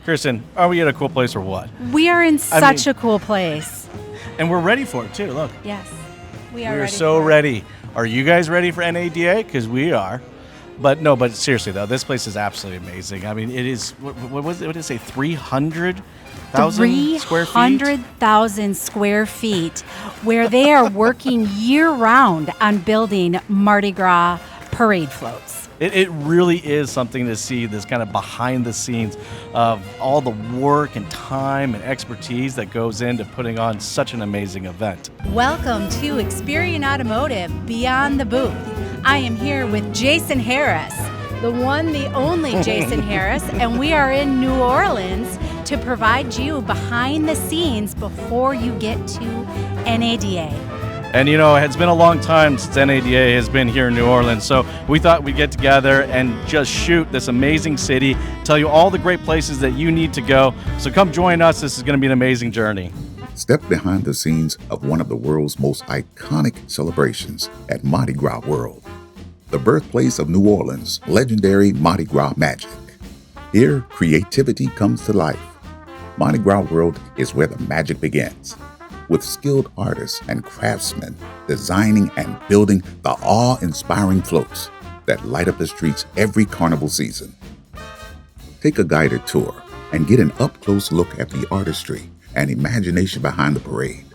Kirsten, are we at a cool place or what? We are in such a cool place. And we're ready for it too, look. Yes, we are We are ready so for it. ready. Are you guys ready for NADA? Because we are. But seriously though, this place is absolutely amazing. I mean, it is, what did it say, 300,000 square feet? 300,000 square feet where they are working year-round on building Mardi Gras parade floats. It really is something to see, this kind of behind the scenes of all the work and time and expertise that goes into putting on such an amazing event. Welcome to Experian Automotive Beyond the Booth. I am here with Jason Harris, the one, the only Jason Harris, and we are in New Orleans to provide you behind the scenes before you get to NADA. And you know, it's been a long time since NADA has been here in New Orleans, so we thought we'd get together and just shoot this amazing city, tell you all the great places that you need to go. So come join us. This is going to be an amazing journey. Step behind the scenes of one of the world's most iconic celebrations at Mardi Gras World, the birthplace of New Orleans' legendary Mardi Gras magic. Here, creativity comes to life. Mardi Gras World is where the magic begins, with skilled artists and craftsmen designing and building the awe-inspiring floats that light up the streets every carnival season. Take a guided tour and get an up-close look at the artistry and imagination behind the parade.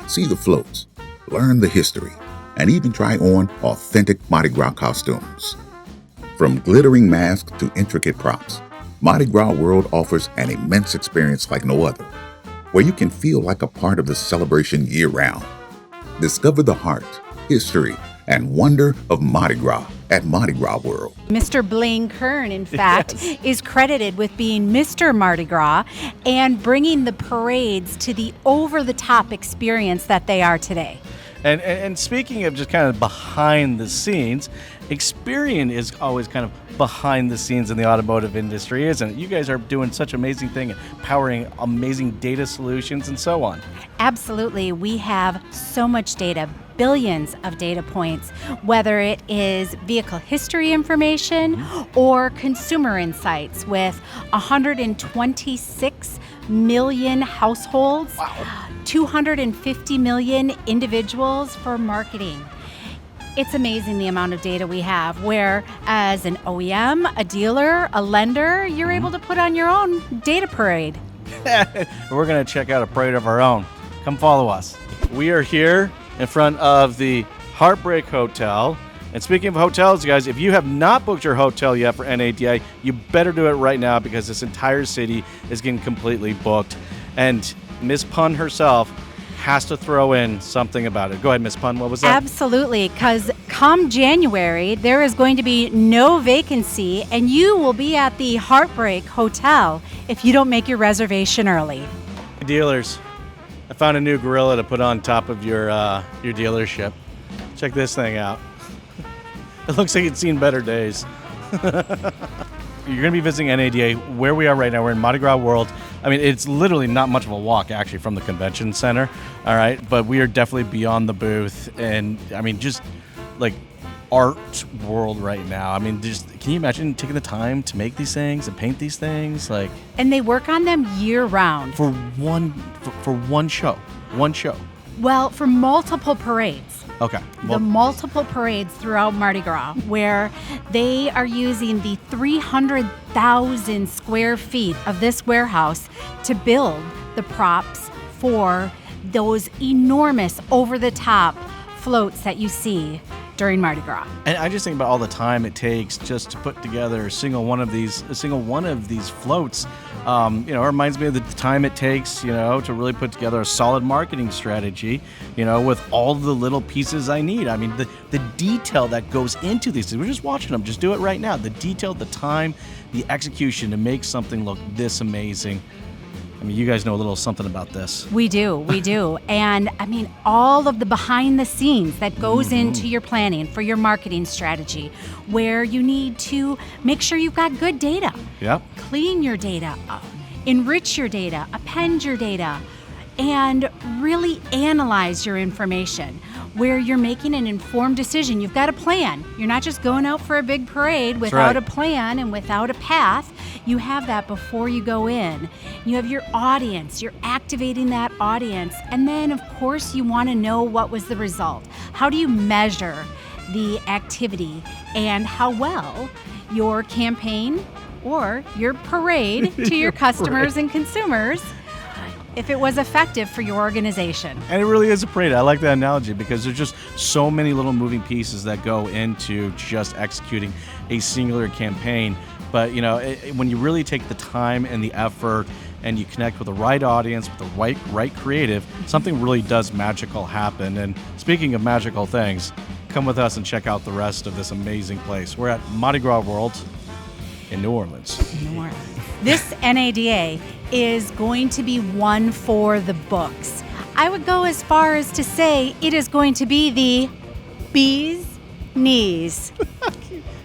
See the floats, learn the history, and even try on authentic Mardi Gras costumes. From glittering masks to intricate props, Mardi Gras World offers an immense experience like no other, where you can feel like a part of the celebration year-round. Discover the heart, history, and wonder of Mardi Gras at Mardi Gras World. Mr. Blaine Kern, in fact, is credited with being Mr. Mardi Gras and bringing the parades to the over-the-top experience that they are today. And speaking of just kind of behind the scenes, Experian is always kind of behind the scenes in the automotive industry, isn't it? You guys are doing such an amazing thing, powering amazing data solutions and so on. Absolutely. We have so much data, billions of data points, whether it is vehicle history information or consumer insights with 126 million households, 250 million individuals for marketing. It's amazing the amount of data we have, where as an OEM, a dealer, a lender, you're able to put on your own data parade. We're going to check out a parade of our own. Come follow us. We are here in front of the Heartbreak Hotel. And speaking of hotels, you guys, if you have not booked your hotel yet for NADA, you better do it right now because this entire city is getting completely booked. And Miss Pun herself has to throw in something about it. Go ahead, Miss Pun, what was that? Absolutely, because come January, there is going to be no vacancy, and you will be at the Heartbreak Hotel if you don't make your reservation early. Dealers, I found a new gorilla to put on top of your dealership. Check this thing out. It looks like it's seen better days. You're going to be visiting NADA. Where we are right now, we're in Mardi Gras World. I mean, it's literally not much of a walk, actually, from the convention center, all right? But we are definitely beyond the booth, and, I mean, just, like, art world right now. I mean, just can you imagine taking the time to make these things and paint these things? Like, and they work on them year-round. For one show. Well, for multiple parades. Okay. The multiple parades throughout Mardi Gras, where they are using the 300,000 square feet of this warehouse to build the props for those enormous over-the-top floats that you see during Mardi Gras. And I just think about all the time it takes just to put together a single one of these floats. It reminds me of the time it takes, to really put together a solid marketing strategy, with all the little pieces I need. I mean, the detail that goes into these things. We're just watching them. Just do it right now. The detail, the time, the execution to make something look this amazing. I mean, you guys know a little something about this. We do. And I mean, all of the behind the scenes that goes into your planning for your marketing strategy, where you need to make sure you've got good data. Yep. Clean your data, enrich your data, append your data, and really analyze your information. where you're making an informed decision. You've got a plan. You're not just going out for a big parade without right. a plan and without a path. You have that before you go in. You have your audience. You're activating that audience. And then, of course, you want to know what was the result. How do you measure the activity and how well your campaign or your parade to your customers and consumers, if it was effective for your organization. And it really is a parade. I like that analogy because there's just so many little moving pieces that go into just executing a singular campaign. But, you know, when you really take the time and the effort and you connect with the right audience, with the right creative, something really does magical happen. And speaking of magical things, come with us and check out the rest of this amazing place. We're at Mardi Gras World in New Orleans. This NADA is going to be one for the books. I would go as far as to say it is going to be the bee's knees.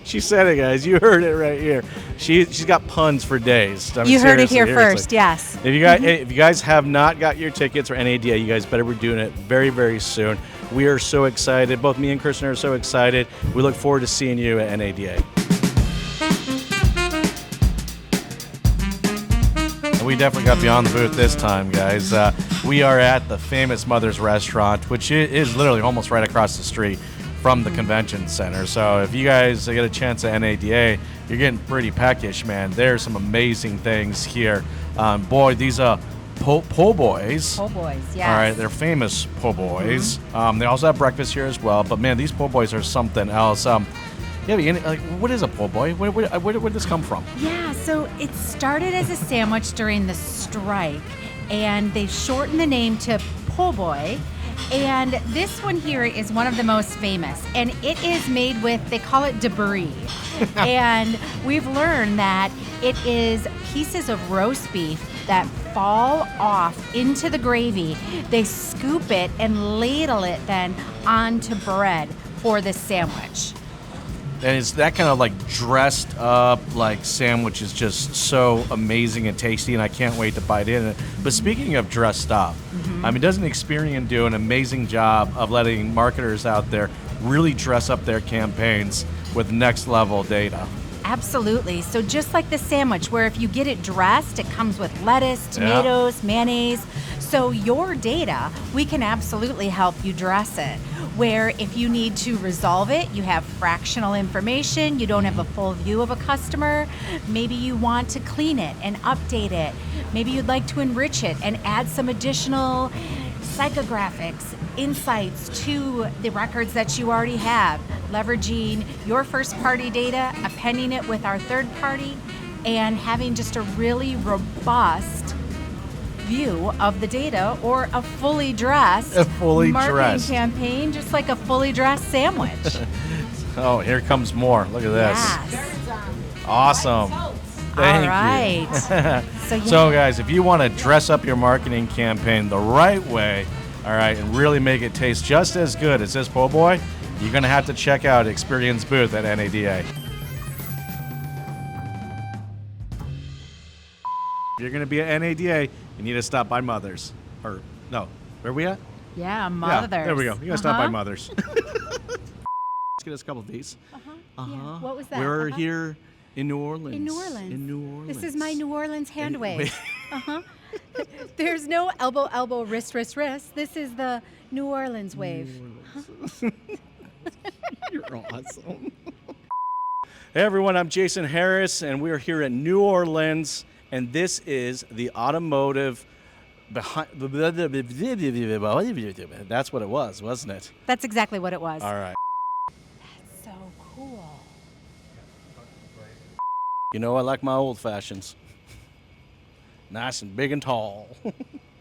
She said it, guys. You heard it right here. She's got puns for days. I mean, You heard it here seriously. first, yes. If you guys have not got your tickets for NADA, you guys better be doing it very, very soon. We are so excited. Both me and Kirsten are so excited. We look forward to seeing you at NADA. And we definitely got beyond the booth this time, guys. We are at the famous Mother's Restaurant, which is literally almost right across the street from the convention center. So if you guys get a chance at NADA, you're getting pretty peckish, man. There's some amazing things here. Boy, these are po' boys. Po' boys, yes. All right, they're famous po' boys. They also have breakfast here as well. But man, these po' boys are something else. What is a po' boy? Where did this come from? Yeah, so it started as a sandwich during the strike, and they shortened the name to po' boy. And this one here is one of the most famous, and it is made with, they call it debris. And we've learned that it is pieces of roast beef that fall off into the gravy. They scoop it and ladle it then onto bread for this sandwich. And it's that kind of like dressed up like sandwich is just so amazing and tasty, and I can't wait to bite in it. But speaking of dressed up, I mean, doesn't Experian do an amazing job of letting marketers out there really dress up their campaigns with next level data? Absolutely. So just like the sandwich, where if you get it dressed, it comes with lettuce, tomatoes, mayonnaise. So your data, we can absolutely help you dress it. Where if you need to resolve it, you have fractional information, you don't have a full view of a customer, maybe you want to clean it and update it, maybe you'd like to enrich it and add some additional psychographics, insights to the records that you already have, leveraging your first party data, appending it with our third party, and having just a really robust view of the data, or a fully dressed marketing campaign, just like a fully dressed sandwich. Oh, here comes more. Look at this. Yes. Awesome. Thank All right. you. So guys, if you want to dress up your marketing campaign the right way, all right, and really make it taste just as good as this po' boy, you're going to have to check out Experian's booth at NADA. If you're going to be at NADA, you need to stop by Mother's. Or, no, where are we at? Yeah, Mother's. Yeah, there we go. You got to stop by Mother's. Let's get us a couple of these. Yeah. What was that? We're here in New Orleans. In New Orleans. In New Orleans. This is my New Orleans hand wave. There's no elbow, wrist. This is the New Orleans wave. You're awesome. Hey everyone, I'm Jason Harris, and we're here in New Orleans, and this is the automotive behind. That's what it was, wasn't it? That's exactly what it was. All right. That's so cool. You know, I like my old fashions. Nice and big and tall.